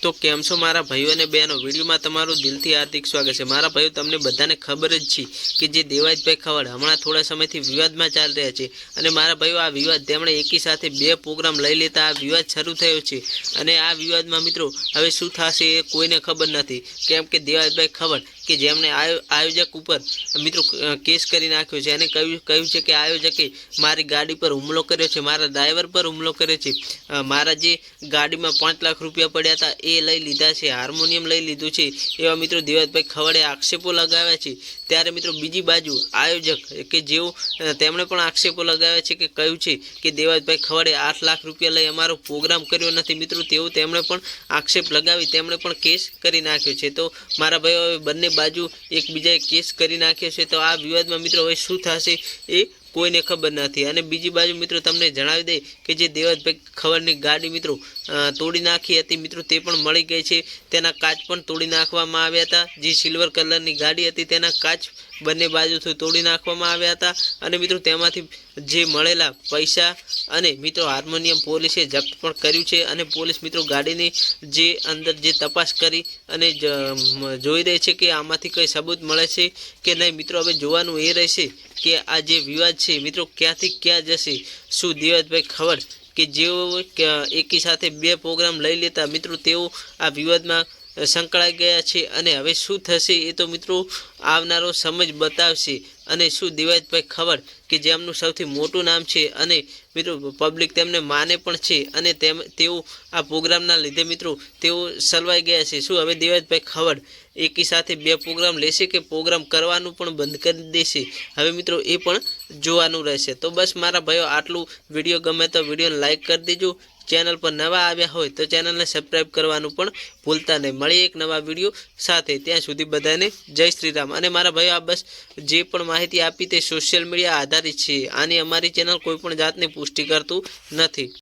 तो केम छो मारा भाईओ ने बहनों वीडियो में तमारू दिलथी हार्दिक स्वागत है। मारा भाईओ तमने बधाने खबर ज छे कि जे देवाजीभाई खवड़ हमणां थोड़ा समयथी विवाद में चाल रह्या छे अने मारा भाईओ आ विवाद तेमणे एकी साथे बे प्रोग्राम लई लेता आ विवाद शरू थयो छे अने आ विवाद में मित्रों हवे शुं थशे ए कोईने खबर नथी। केम के देवाजीभाई खवड़ कि जेमणे आयोजक पर मित्रों केस करी नाख्यो छे अने कह्युं छे कि आयोजके मारी गाड़ी पर हुमलो कर्यो छे, मारा ड्राइवर पर हुमलो कर्यो छे, मारा जे गाड़ी में 5 लाख रुपया पड्या हता ए लई लीधा छे, हार्मोनियम लई लीधुं छे एवा मित्रों देवाजीभाई खवड़े आक्षेपो लगाव्या छे। त्यारे मित्रों बीजी बाजू आयोजक के जेओ तेमणे पण आक्षेपो लगाव्या छे कि कह्युं छे कि देवाजीभाई खवड़े 8 लाख रुपया लई अमारो प्रोग्राम कर्यो नथी। मित्रों तेओ तेमणे पण आक्षेप लगावी तेमणे पण केस करी नाख्यो छे। तो मारा भाईओ बंने बाजू एकबीजाए केस करी नाख्यो छे। तो आ विवादमां मित्रों हवे शुं थशे ए कोईने खबर नथी। अने बीजी बाजू मित्रों तमने जणावी दे कि जे देवाजीभाई खवड़नी गाड़ी मित्रों तोड़ी नाखी हती मित्रों ते पण मळी गई छे। तेना काच पण तोड़ी नाखवामां आव्या हता। जे सिल्वर कलरनी गाड़ी हती तेना काच बंने बाजुथी तोड़ी नाखवामां आव्या हता अने मित्रों तेमांथी जे मळेला पैसा अने मित्रों हार्मोनियम पोलीसे जप्त पण कर्युं छे अने पोलीस मित्रों गाड़ीनी जे अंदर जे तपास करी अने जोई रही छे कि आमांथी कई सबूत मळे छे कि नहीं। मित्रों हवे जोवानुं ए रहेशे कि आ जे विवाद छे मित्रों क्यांथी क्यां जशे। शुं देवाजीभाई खवड़ कि जेओ एकी साथे बे प्रोग्राम लई लेता मित्रों तेओ आ विवादमां संकळाई गया छे अने हवे शुं थशे ए तो मित्रों आवनारो समय ज बतावशे। अने शुं देवाजीभाई खवड़ कि जेमनुं सौथी मोटुं नाम छे अने मित्रों पब्लिक तेमने माने पण छे अने तेओ आ प्रोग्रामना लीधे मित्रों तेओ सलवाई गया छे। शुं हवे देवाजीभाई खवड़ एकी साथे बे प्रोग्राम लेशे कि प्रोग्राम करवानुं पण बंध करी देशे हवे मित्रों ए पण जोवानुं रहेशे। तो बस मारा भाईओ आटलुं। विडियो गमे तो विडियो लाइक कर दीजो। चेनल पर नवा आव्या होय तो चेनल ने सब्सक्राइब करवानुं पण भूलता नहीं। मळीए एक नवा विडियो साथे, त्यां सुधी बधाने जय श्री राम। अने मारा भाईओ आ बस जे पण माहिती आपी ते सोशल मीडिया आधारित छे। आनी अमारी चेनल कोईपण जातनी पुष्टि करतुं नथी।